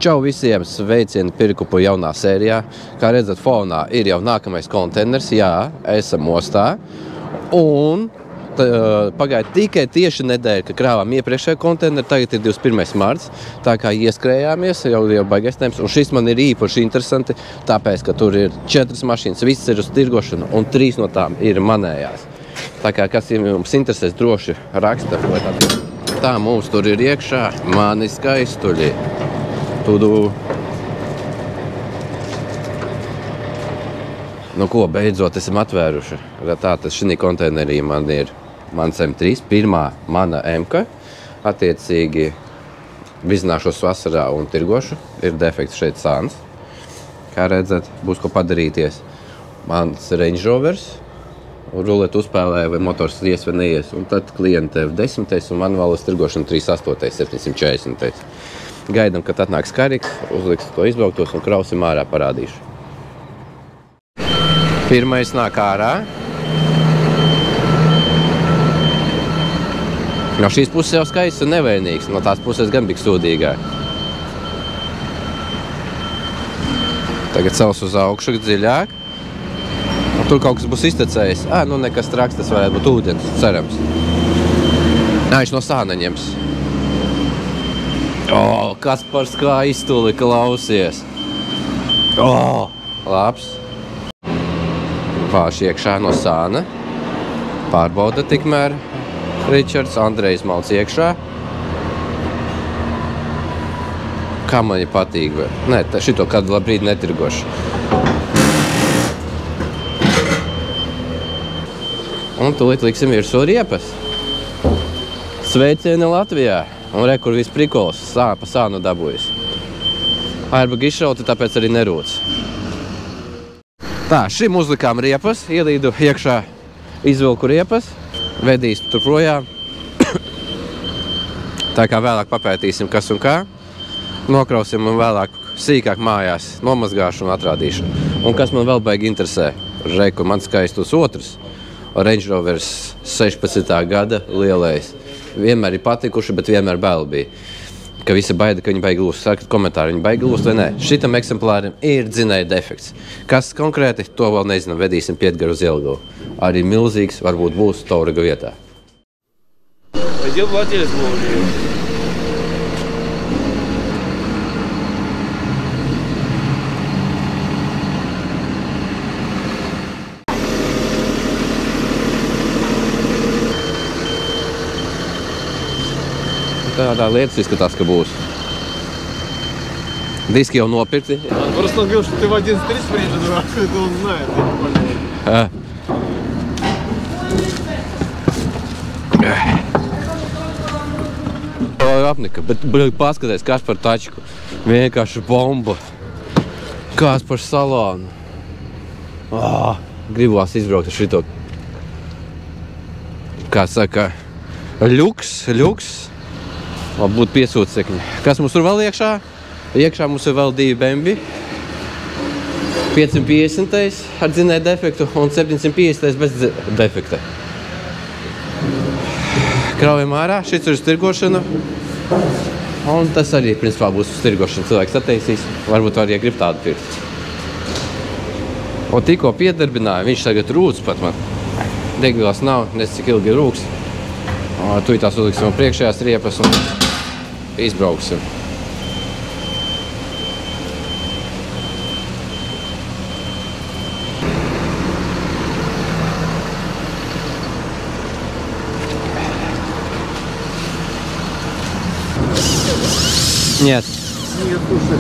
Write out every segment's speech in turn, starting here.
Čau visiem, sveicieni Pirkupu jaunā sērijā. Kā redzat, fonā ir jau nākamais konteiners, jā, esam ostā. Un pagāja tikai tieši nedēļa, ka krāvām iepriekšējo konteineru, tagad ir 21. marts, tā kā ieskrējāmies, jau baigais temps. Un šis man ir īpaši interesanti, tāpēc, ka tur ir 4 mašīnas, viss ir uz tirgošanu, un 3 no tām ir manējās. Tā kā, kas jums interesēs, droši raksta. Tā mums tur ir iekšā mani skaistuļi. Tudu. Nu ko, beidzot esam atvēruši. Tātad šī konteinerī man ir mans M3, pirmā mana M-ka. Attiecīgi vizināšos vasarā un tirgošu. Ir defekts šeit sāns. Kā redzat, būs ko padarīties. Mans Range Rovers. Rulēt uzspēlēja, vai motors ies vai neies. Un tad klienta F10 un manuālas tirgošana 38, 740. Gaidam, kad atnāks kariks, uzliks to izbrauktos un krausim ārā parādīšu. Pirmais nāk ārā. No šīs puses jau skaists un nevainīgs, no tās puses gan bija sūdīgā. Tagad cels uz augšu dziļāk. Un tur kaut kas būs iztecējis. Nu nekas traks, tas varētu būt ūdens, cerams. Viņš no sāna ņems. Kas par skaistuli klausies. Labs. Vāš iekšā no sāna. Pārbauda tikmēr Ričards, Andrejs malc iekšā. Kā man patīk, vai? Nē, šito kādu labrīd netirgošu. Un tūlīt liksim virsū riepas. Sveicieni Latvijā. Un re, kur viss prikols, pa sānu dabūjas. Airbag izšauti, tāpēc arī nerūc. Tā, šim uzlikām riepas, ielīdu iekšā, izvilku riepas, vedīs tur projām. Tā kā vēlāk papētīsim, kas un kā. Nokrausim un vēlāk sīkāk mājās nomazgāšu un atrādīšu. Un kas man vēl baigi interesē, reku man skaistus otrs. Range Rovers 16. gada lielais. Vienmēr ir patikuši, bet vienmēr bail bija. Ka visi baida, ka viņi baigi lūst. Sakat komentāri, viņi baigi lūst vai nē. Šitam eksemplārim ir dzinēja defekts. Kas konkrēti, to vēl nezinām. Vedīsim Pietgaru uz Jelgavu. Arī milzīgs, varbūt būs Tauriga vietā. Где владелец был? Tādā lietas izskatās, ka būs. Diski jau nopirkti. Он просто говорил, что ты в 11:30 приедешь, дурак, это он знает. Apnika, bet paskaties, kas par tačku. Vienkārši bomba. Kas par salonu. Gribās izbraukt ar šito. Kā saka, ļuks. Būt piesūcekņi. Kas mums tur vēl iekšā? Iekšā mums ir vēl 2 BMW. 550 ar dzinēju defektu un 750 bez defekta. Kraujam ārā, šis ir uz tirgošanu. Un tas arī, principā, būs uz tirgošanu. Cilvēks attaisīs. Varbūt var, ja grib tādu pirkt. Un tikko piedarbināja, viņš tagad rūc pat man. Degvielas nav, nes cik ilgi rūks. Tūlītās uzliksim priekšējās riepas un izbrauksim. Нет. Нет, слушай.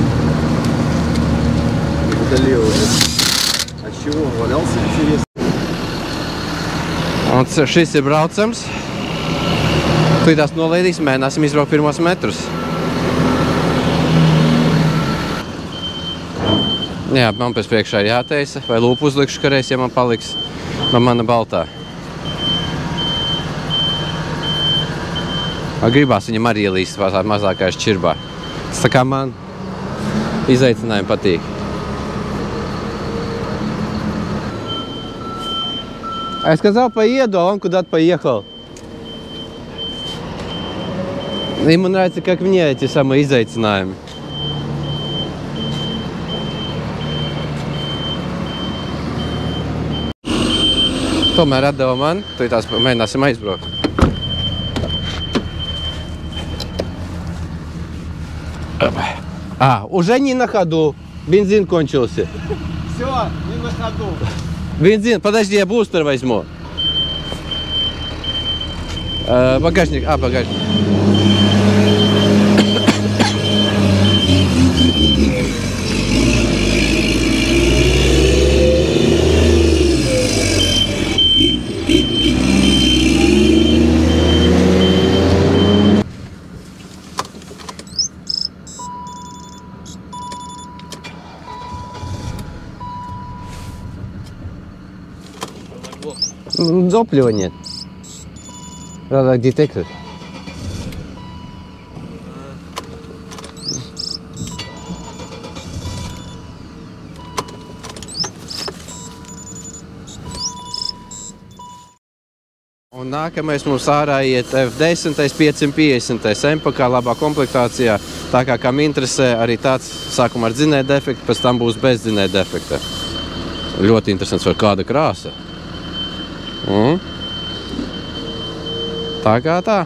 Удалил уже. А чего? Валялся, интересно. Un šis ir braucams. Tūlītās nolaidīs, mēģināsim izbraukt pirmos metrus. Jā, man pēc priekšā ir jāteisa, vai lūpu uzlikšu kareiz, ja man paliks no mana baltā. Gribās viņam arī ielīst mazākā šķirbā. Tas tā kā man izaicinājumi patīk. Я сказал, поеду, а он куда-то поехал. Ему нравится, как мне эти самые изайцинājumi. Tomēr atdeva man, tu tās mēģināsim aizbraukt. Уже не на ходу. Бензин кончился. Все, не на ходу. Бензин, подожди, я бустер возьму. Багажник, багажник. Топлива нет. Надо детектор. Un nākamais mums ārā iet F10, 550, MPK labā komplektācijā. Tā kā kam interesē, arī tāds sākumā ar dzinēja defektu, pēc tam būs bez dzinēja defekta. Ļoti interesants var kāda krāsa. Tā kā tā.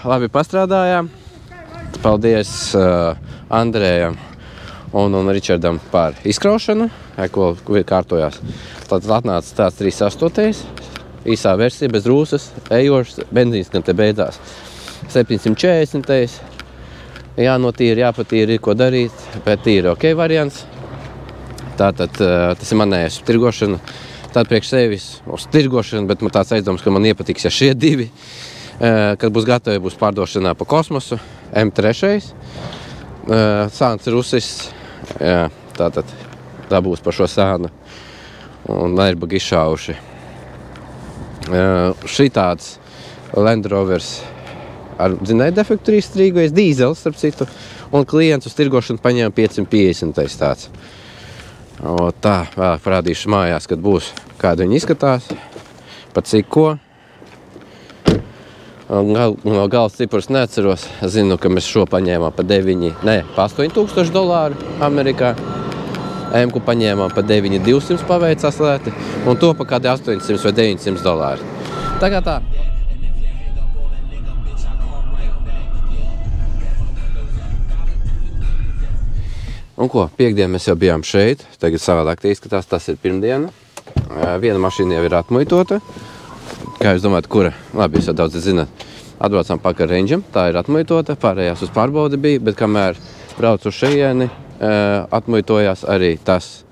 Labi pastrādājām. Paldies Andrējam un Ričardam par izkraušanu, ko kārtojās. Tad atnāca tāds 38. Īsā versija, bez rūsas, ejošs, benzīns, gan te beidzās. 740. Jānotīra, jāpatīra, ir ko darīt, bet ir ok variants. Tātad tas ir manējais tirgošana. Tad priekš sevis uz tirgošanu, bet man tāds aizdoms, ka man iepatiks, ja šie divi. Kad būs gatavi, būs pārdošanā pa kosmosu. M3. Sāns Rusis. Tātad dabūs par šo sānu. Un airbagi izšauši. Šitāds Land Rovers ar dzinēja defektu 3 strīgojas, dīzels, starp citu, un klients uz tirgošanu paņēma 550 tāds. Tā, vēl parādīšu mājās, kad būs, kāda viņi izskatās, pat cik ko. No galas cipurs neatceros, zinu, ka mēs šo paņēmām pa $8000 Amerikā. M-ku paņēmām pa 9200 paveicās lēti, un to pa kādi $800 vai $900. Tā kā tā. Un ko, piekdien mēs jau bijām šeit, tagad savādāk izskatās, tas ir pirmdiena. Viena mašīna jau ir atmuitota. Kā jūs domājat, kura? Labi, jūs jau daudz zināt. Atbraucām pakaļ Range'am, tā ir atmuitota, pārējās uz pārbaudi bija, bet kamēr brauc uz šejieni, atmuitojās arī tas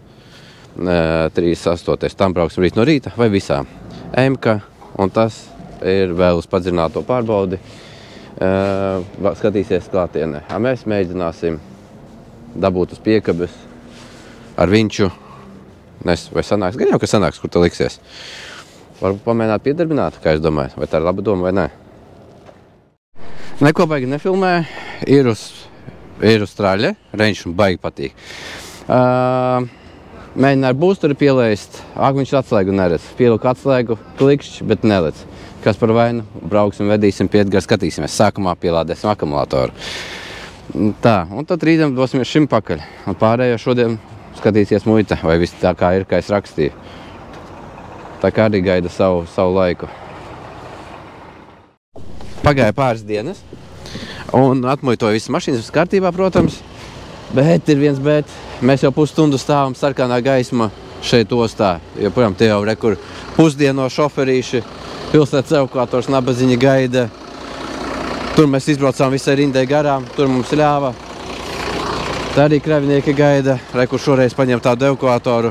38. Tam brauksim rīt no rīta vai visām. M-ka, un tas ir vēl uz padziļināto pārbaudi. Skatīsies klātienē. Mēs mēģināsim dabūt uz piekabes ar vinču. Vai sanāks? Gan jau, ka sanāks, kur te liksies. Varbūt pamēģināt piedarbināt, kā jūs domājat? Vai tā ir laba doma vai nē? Neko baigi nefilmē. Ir uz traļa. Range baigi patīk. Mēģināju ar boosteri pielaist. Viņš atslēgu neredz. Pieliku atslēgu, klikšķi, bet nelec. Kas par vainu? Brauksim, vedīsim pie Edgara, skatīsimies. Sākumā pielādēsim akumulātoru. Tā, un tad rītdien dosimies šim pakaļ. Un pārējo šodien skatīsies muita, vai viss tā kā ir, kā es rakstīju. Tā kā arī gaida savu laiku. Pagāja pāris dienas, un atmuitoja visas mašīnas kārtībā, protams. Bet ir viens bet. Mēs jau pusstundu stāvam sarkanā gaisma šeit ostā. Joprojām te jau rekur pusdieno šoferīši, pilsētas evakuators nabaziņa gaida. Tur mēs izbraucām visai rindai garām, tur mums ļāva. Tā arī kravinieki gaida. Rekur šoreiz paņem tādu evakuatoru,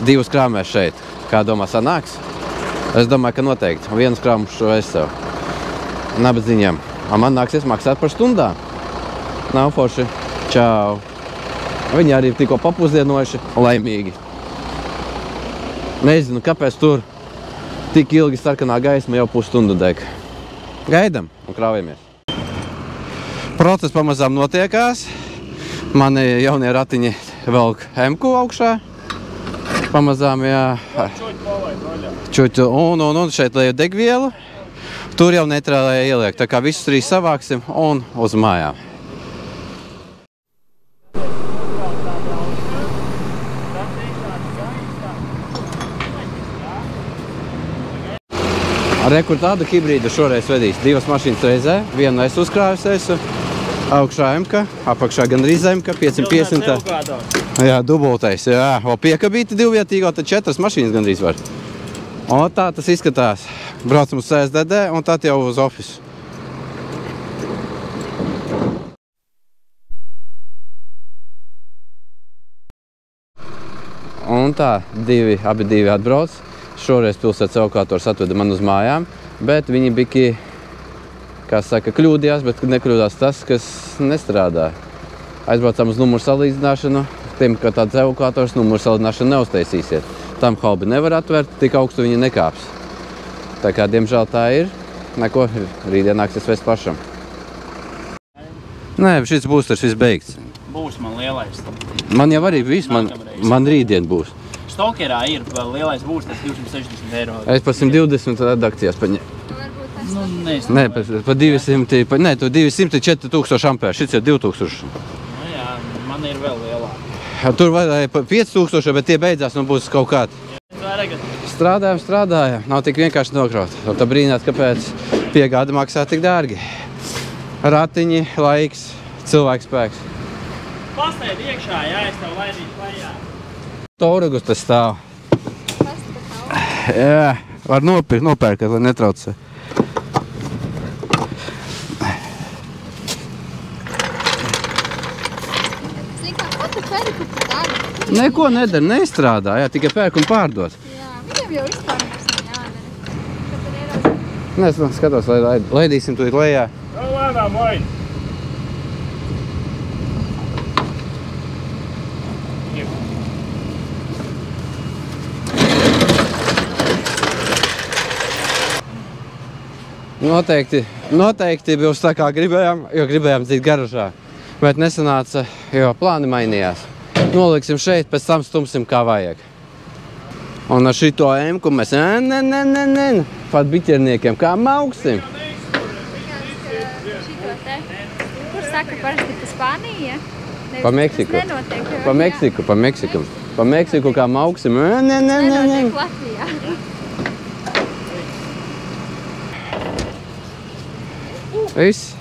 2 krāmēs šeit. Kā domā, sanāks? Es domāju, ka noteikti. Vienu krāmu šo es sev. Nabaziņam. Man nāksies maksāt par stundām. Nav forši. Čau. Viņi arī tikko papusdienojuši laimīgi. Nezinu, kāpēc tur tik ilgi sarkanā gaisma jau pusstundu deg. Gaidam un krāvajamies. Process pamazām notiekās. Mani jaunie ratiņi velk M-ku augšā. Pamazām, jā. Čuķi, un šeit leju degvielu. Tur jau neitrālēja ieliek. Tā kā visus 3 savāksim un uz mājām. Kur tādu hibrīdu šoreiz vedīs. 2 mašīnas reizē. Vienu es uzkrājusi esmu. Augšā MK, apakšā gandrīz MK, 550. Jā, dubultais. Jā, vēl piekabīti 2-vietīgo, tad 4 mašīnas gandrīz var. Un tā tas izskatās. Braucam uz CSDD un tad jau uz ofisu. Un tā, abi divi atbrauc. Šoreiz pilsētas evakuators atveda man uz mājām, bet viņi bija, kā saka, kļūdījās, bet nekļūdās tas, kas nestrādā. Aizbraucām uz numuru salīdzināšanu, tiem, ka tāds evakuators numuru salīdzināšanu neuztaisīsiet. Tam halbi nevar atvērt, tik augstu viņi nekāps. Tā kā, diemžēl tā ir, neko, rītdien nāksies vest pašam. Nē, šis boosters viss beigts. Būs man lielais. Man jau arī viss, man rītdien būs. Stokerā ir vēl lielais boosters 260 eiro. Es pa 120 redakcijās paņēmu. Nu, nezinu. Nē, pa 200, nē, to 200 4000 ampēru, šis ir 2000. Nu jā, man ir vēl lielāk. Tur vajadzēja pa 5000, bet tie beidzās un būs kaut kādi. Strādājam. Nav tik vienkārši nokraut. Un tā brīnās, kāpēc piegāde maksā tik dārgi. Ratiņi, laiks, cilvēkspēks. Pasniedz iekšā, jā, es tev laidīšu lejā. Taurugus tas stāv. Jā, var nopērkt, lai netraucē. Neko nedara, nestrādā, jā, tikai pērk un pārdot. Jā, viņam jau vispār jādara. Nē, es skatos, lai laidīsim to ir lejā. Lēnām laid. Noteikti būs tā kā gribējām, jo gribējām dzīt garažā. Bet nesanāca, jo plāni mainījās. Noliksim šeit, pēc tam stumsim kā vajag. Un ar šito M-ku mēs pat biķerniekiem kā mauksim. Kur saka parasti pa Spāniju? Pa Meksiku. Pa Meksiku kā mauksim. Nenotiek Latvijā. Viss.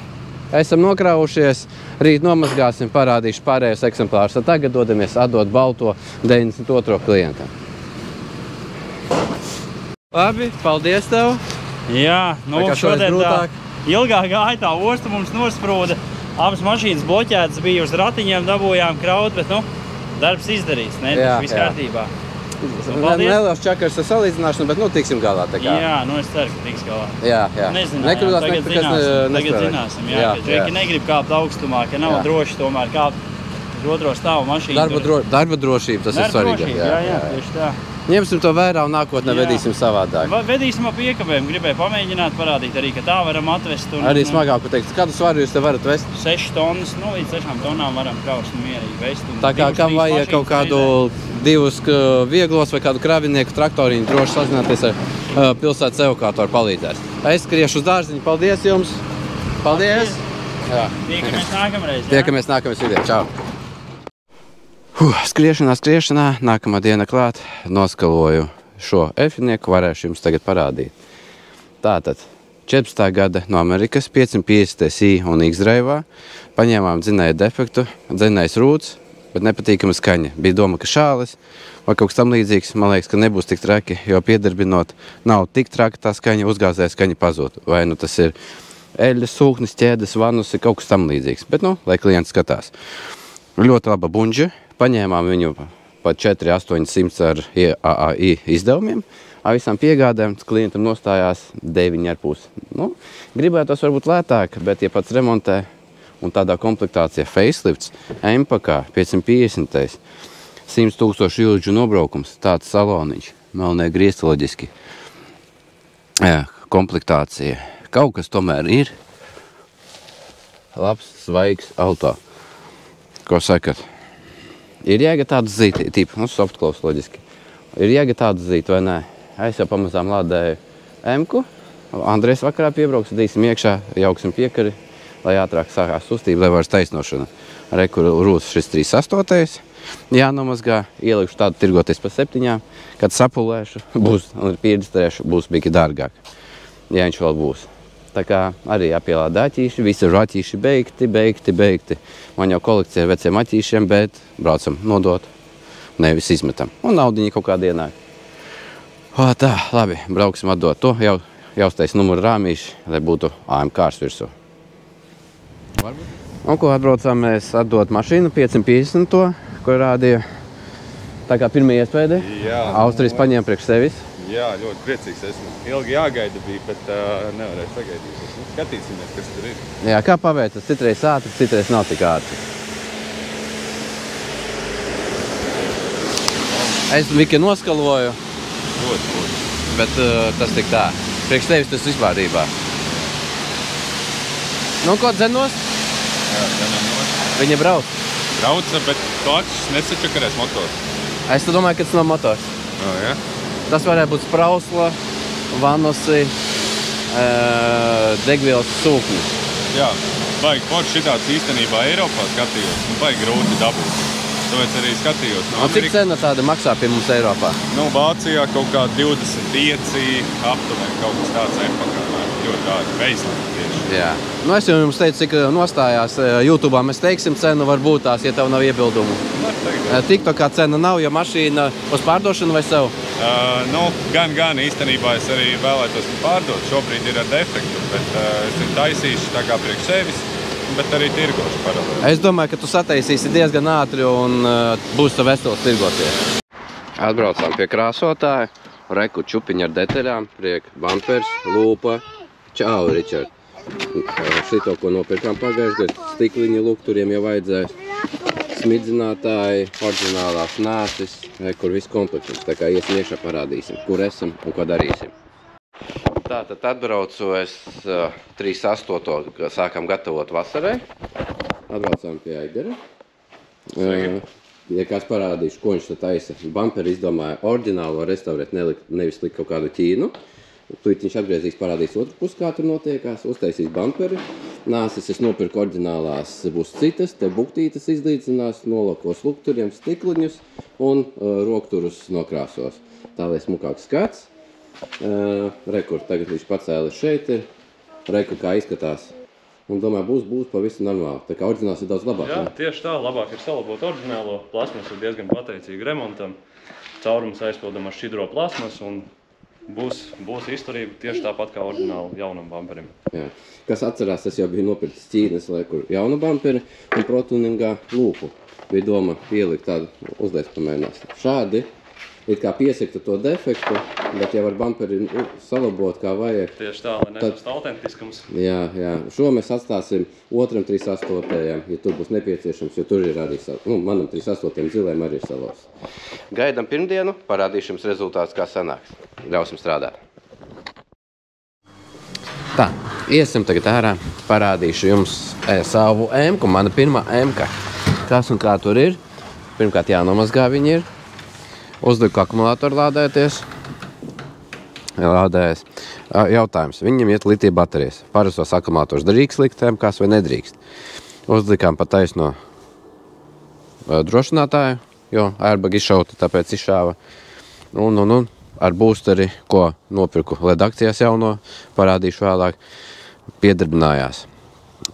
Esam nokraušies, rīt nomazgāsim, parādīšu pārējos eksemplārus. Tagad dodamies atdot balto 92. klientam. Labi, paldies tev. Jā, nu šodien tā ilgā gāja tā osta mums nosprūda. Abas mašīnas bloķētas bija uz ratiņiem, dabūjām kraut, bet nu, darbs izdarīts, ne? Viss kārtībā. Neliels čakars ar salīdzināšanu, bet nu tiksim galā tā kā. Jā, nu es ceru, ka tiks galā. Jā. Nezinājām, tagad zināsim, jā, ka negrib kāpt augstumā, ka nav droši tomēr kāpt uz otro stāvu mašīnu. Darba drošība, tas ir svarīgi. Jā, tieši tā. Ņemsim to vērā un nākotnē vedīsim savādāk. Vedīsim ap piekabēm, gribēju pamēģināt parādīt arī, ka tā varam atvest. Arī smagāku teikt, kādu svaru jūs te varat vest? 6 tonnas, nu līdz 6 tonnām varam kraust un mierīgi vest. Tā kā kam vajag kaut kādu 2 vieglos vai kādu kravinieku traktoriņu, droši sazināties ar pilsētas evakuatoru palīdzēs. Es skriešu uz dārziņu, paldies jums! Paldies! Tiekamies nākamreiz, jā? Tiekamies nākamreiz video, čau! Skriešanā, nākamā diena klāt, noskaloju šo F-nieku, varēšu jums tagad parādīt. Tātad, 14. gada no Amerikas, 550 I un X-dreivā, paņēmām dzinēju defektu, dzinējs rūts, bet nepatīkama skaņa. Bija doma, ka šālis vai kaut kas tam līdzīgs, man liekas, ka nebūs tik traki, jo piedarbinot nav tik traki tā skaņa, uzgāzē skaņa pazūd. Vai nu tas ir eļļas, sūknis, ķēdes, vanus, kaut kas tam līdzīgs, bet nu, lai klients skatās. Ļoti laba bunģa. Paņēmām viņu pa 4-800 ar AAI izdevumiem. Ar visām piegādēm klientam nostājās 9,5. Nu, gribētos varbūt lētāk, bet ja pats remontē un tādā komplektācijā facelifts, MPK 550, 100 000 jūdžu nobraukums, tāds saloniņš, melnē griezti loģiski. Komplektācija. Kaut kas tomēr ir labs, svaigs auto. Ko sakat? Ir jēga tādu zīt, tīpa, nu softklaus loģiski. Ir jēga tādu zīt, vai nē? Es jau pamazām lādēju M-ku. Andrejs vakarā piebrauks, dīsim iekšā, jauksim piekari, lai ātrāk sākās sustība, lai vairs taisnošana. Rekur rūs šis 38. Jānomazgā, ielikšu tādu tirgoties pa 7, kad sapulēšu, būs, un pierģistrēšu, būs bīgi dārgāk. ja viņš vēl būs. Tā kā arī jāpielāda aķīši, visi aķīši beigti. Man jau kolekcija ar veciem aķīšiem, bet braucam nodot, nevis izmetam. Un naudiņi kaut kādā ienāk. Tā, labi, brauksim atdot to, jāuztais numuru rāmīši, lai būtu AMKs virsū. Un ko atbraucām mēs atdot mašīnu 550 to, ko rādīja. Tā kā pirmie iespēdi, Austrijas paņēma priekš sevis. Jā, ļoti priecīgs esmu. Ilgi jāgaida bija, bet nevarēju sagaidīt. Skatīsimies, kas tur ir. Jā, kā paveicas? Citreiz ātri, citreiz nav tik ātri. Es Viki noskaloju. Ļoti. Bet tas tik tā. Priekš tevis tas vispārībā. Nu, ko dzenos? Jā, dzenos. Viņa brauc. Brauca, bet klakšs nesačakarēs motors. Es domāju, ka tas nav motors. Jā? Tas varētu būt sprausla, vanusi, degvielas sūkņi. Jā, baigi forši šitāds īstenībā Eiropā skatījos. Baigi grūti dabūt. Tāpēc arī skatījos. Cik cena tāda maksā pie mums Eiropā? Vācijā kaut kā 25 aptuveni kaut kas tāds epakā. Ļoti tādi veisli tieši. Jā. Es jau jums teicu, cik nostājās YouTube'ā mēs teiksim cenu, varbūt tās, ja tev nav iebildumu. TikTokā cena nav, jo mašīna uz pārdošanu vai sev? Gan īstenībā es arī vēlētos pārdot. Šobrīd ir ar defektu, bet es viņu taisīšu tā kā priekš sevis, bet arī tirgošu paralēli. Es domāju, ka tu sataisīsi diezgan ātri un būs tev vesels tirgoties. Atbraucām pie krāsotāja, reku čupiņa ar detaļām, priek bumpers, lūpa. Čau, Ričard. Šito, ko nopirkām pagājušajā gadā, stikliņi lukturiem jau vajadzēs. Smidzinātāji, oriģinālās nācis, kur viss komplektums. Tā kā iesim iekšā parādīsim, kur esam un ko darīsim. Tātad atbraucu es 3.8. sākam gatavot vasarai. Atbraucām pie Aigara. Ja kāds parādīšu, ko viņš taisa. Bumperi izdomāja oriģinālo restaurēt, nevis likt kaut kādu ķīnu. Tūlīt viņš atgriezīs, parādīs otru pusi, kā tur notiekās, uztaisīs bumperi. Nāsis es nopirku oriģinālās, būs citas, te buktītas izlīdzinās, nolakos lukturiem, stikliņus un rokturus nokrāsos. Tā lai smukāks skats. Rekur, tagad viņš pacēlis šeit ir. Reku, kā izskatās. Un domāju, būs pavisam normāli. Tā kā oriģināls ir daudz labāk. Jā, tieši tā, labāk ir salabot oriģinālo. Plasmas ir diezgan pateicīga remontam. Caurums aizpildam ar šķidro plasmas un būs izturība tieši tāpat kā oriģināli jaunam bumperim. Jā. Kas atcerās, es jau biju nopirktis ķīnes, kur jaunu bumperi un protuningā lūpu. Bija doma pielikt tādu uzlies pamēģinās. Šādi it kā piesakta to defektu, bet jau ar bumperi salabot kā vajag. Tieši tā, lai nesast autentiskums. Jā. Šo mēs atstāsim otram 3.8. ja tur būs nepieciešams, jo tur ir arī manam 3.8. zilēm arī ir salos. Gaidam pirmdienu, parādīšu jums rezultātus, kā sanāks. Ļausim strādāt. Tā, iesim tagad ārā, parādīšu jums savu M-ku, mana pirmā M-ka. Kas un kā tur ir? Pirmkārt jānomazgā viņi ir. Uzliku akumulātoru lādēties. Lādējas. Jautājums. Viņam iet litija baterijas. Parastos akumulātors drīkst likt M-kās vai nedrīkst. Uzlikām pa taisno drošinātāju, jo airbag izšauta, tāpēc izšāva. Un ar boosteri, ko nopirku LED akcijās jauno, parādīšu vēlāk, piedarbinājās.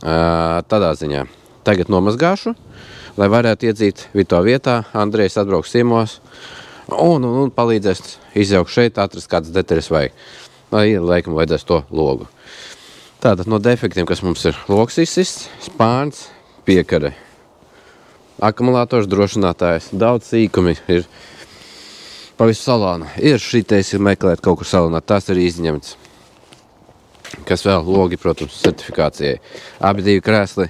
Tādā ziņā. Tagad nomazgāšu, lai varētu iedzīt Vito vietā. Andrejs atbrauks ciemos un palīdzēs izjaukt šeit, atrast kādas detaļas vajag. Lai laikam vajadzēs to logu. Tātad no defektiem, kas mums ir logs izsists, spārns, piekare, akumulātors, drošinātājs, daudz sīkumi ir pa visu salonu. Ir šitais meklēt kaut kur salonā, tas ir izņemts. Kas vēl? Logi, protams, certifikācijai. Abi divi krēsli,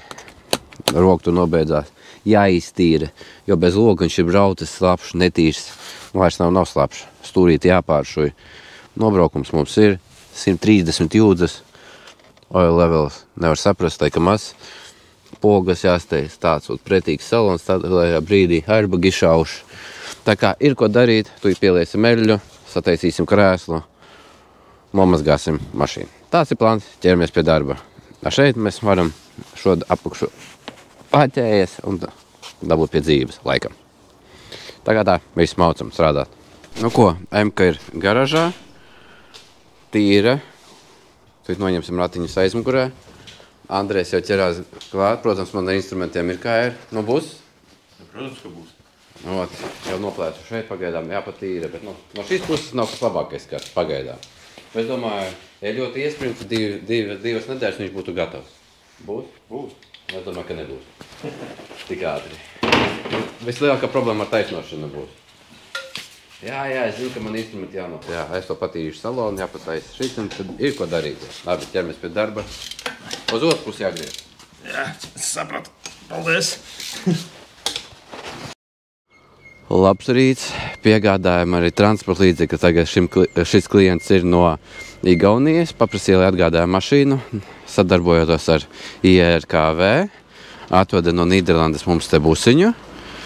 roktu nobeidzās, jāiztīra, jo bez loga viņš ir braucis slapšs, netīrs, vairs nav slapšs. Stūrīti jāpāršuj. Nobraukums mums ir 130 jūdzes, oil levels nevar saprast, tā kā maz. Pogas jāsteidz, tāds pretīgs salons, tādā brīdī airbag izšauš. Tā kā ir ko darīt, tu pieliesim eļļu, sataisīsim krēslu, nomazgāsim mašīnu. Tāds ir plāns, ķeramies pie darba. Šeit mēs varam šo apakšu paķējies un dabūt pie dzīves laikam. Tā kā tā, viss maucam strādāt. Nu ko, M-ka ir garažā, tīra, Tad noņemsim ratiņus aizmugurē. Andrēs jau ķerās klāt. Protams, man ar instrumentiem ir kā ir. Nu, būs? Protams, ka būs. Ot, jau noplēcu šeit pagaidām jāpatīra, bet no šīs puses nav kas labākais kāds pagaidām. Es domāju, ja ļoti iesprints, divas nedēļas viņš būtu gatavs. Būs? Būs. Es domāju, ka nebūs. Tik ātri. Vislielākā problēma ar taisnošanu būs. Jā, es zinu, ka man instrumenti jānot. Jā, es to patīšu salonu, jāpataisa šit, un tad ir ko darīt. Labi, ķeramies pie darba. Uz otru pusi jāgriez. Jā, es sapratu. Paldies. Labs rīts. Piegādājam arī transporta līdzekļi. Tagad šis klients ir no Igaunijas. Paprasīja, lai atgādāja mašīnu, sadarbojoties ar IRKV. Atveda no Nīderlandes mums te busiņu.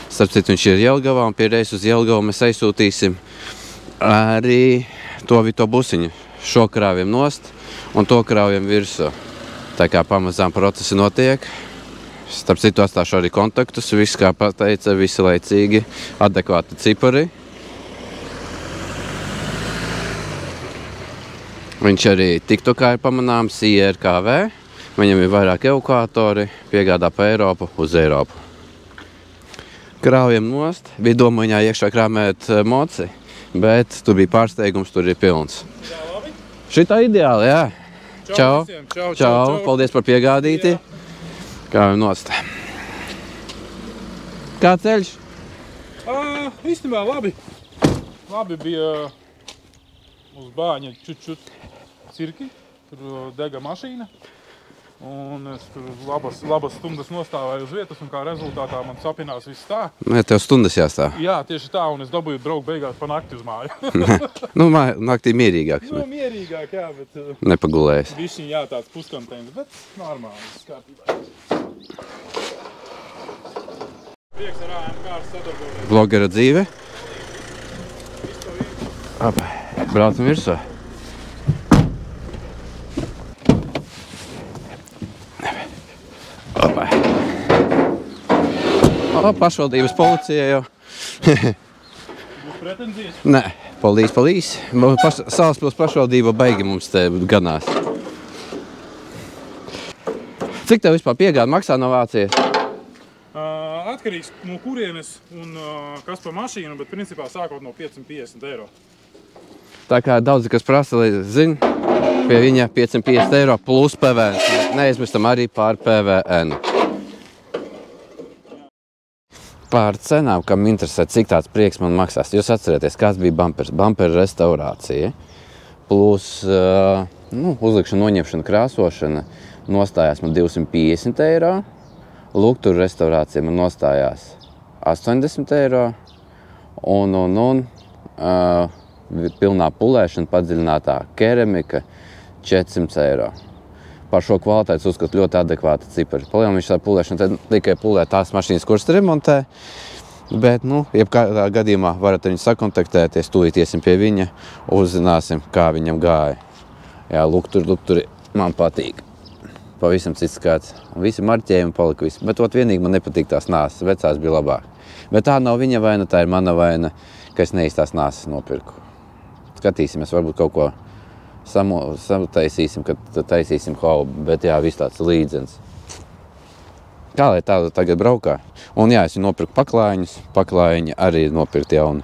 Starp citu, viņš ir Jelgavā, un pie reizes uz Jelgavu mēs aizsūtīsim arī to busiņu. Šo krāvjam nost un to krāvjam virsū. Tā kā pamazām procesi notiek. Starp citu, atstāšu arī kontaktus. Viss, kā pateica, visi laicīgi, adekvāti cipari. Viņš arī TikTokā ir pamanāms IRKV. Viņam ir vairāk evakuatori, piegādā pa Eiropu uz Eiropu. Krāvjam nost. Bija doma viņā iekšā krāmēt moci, bet tur bija pārsteigums, tur ir pilns. Jā, labi. Šitā ideāli, jā. Čau. Čau. Paldies par piegādīti. Krāvjam nost. Kā ceļš? Īstenībā labi. Labi bija uz bāņa čut cirki. Tur dega mašīna. Un es tur labas stundas nostāvēju uz vietas, un kā rezultātā man sapinās viss tā. Nē, tev stundas jāstāv. Jā, tieši tā, un es dabūju braukt beigās pa nakti uz māju. Nu, naktī mierīgāks. Nu, mierīgāk, jā, bet... Nepagulējis. Višķiņ, jā, tāds puskonteins, bet normāli, viss kārtībā. Prieks ar AMK sadarboties. Blogera dzīve. Braucam virsū. Pašvaldības policija jau. Būs pretenzijas? Nē, paldies. Salaspils pašvaldība baigi mums te ganās. Cik tev vispār piegāda maksā no Vācijas? Atkarīgs no kurienes un kas par mašīnu, bet principā sākot no 550 eiro. Tā kā daudzi, kas prasa, lai zina, pie viņa 550 eiro plus PVN. Neaizmirstam arī pār PVN. Par cenām, kam interesē, cik tāds prieks man maksās. Jūs atcerieties, kāds bija bumpers. Bumpera restaurācija plus uzlikšana, noņemšana, krāsošana nostājās man 250 eiro. Luktura restaurācija man nostājās 80 eiro. Un pilnā pulēšana, padziļinātā keramika 400 eiro. Par šo kvalitātes uzskatu ļoti adekvāta cipari. Palielam viņš tā pulēšana, tikai pulē tās mašīnas, kuras remontē. Bet, jebkādā gadījumā varat viņu sakontaktēties, tūlīt iesim pie viņa, uzzināsim, kā viņam gāja. Jā, lukturi man patīk. Pavisam cits skats. Visi marķējumi palika visi. Bet vienīgi man nepatīk tās nāsas. Vecās bija labāk. Bet tā nav viņa vaina, tā ir mana vaina, ka es neīstās nāsas nopirku. Skatīsimies, varbūt kaut ko samutaisīsim, kad taisīsim haubu, bet jā, viss tāds līdzens. Kā lai tādu tagad braukā? Un jā, es nopirku paklājiņus, paklājiņi arī nopirkt jaunu.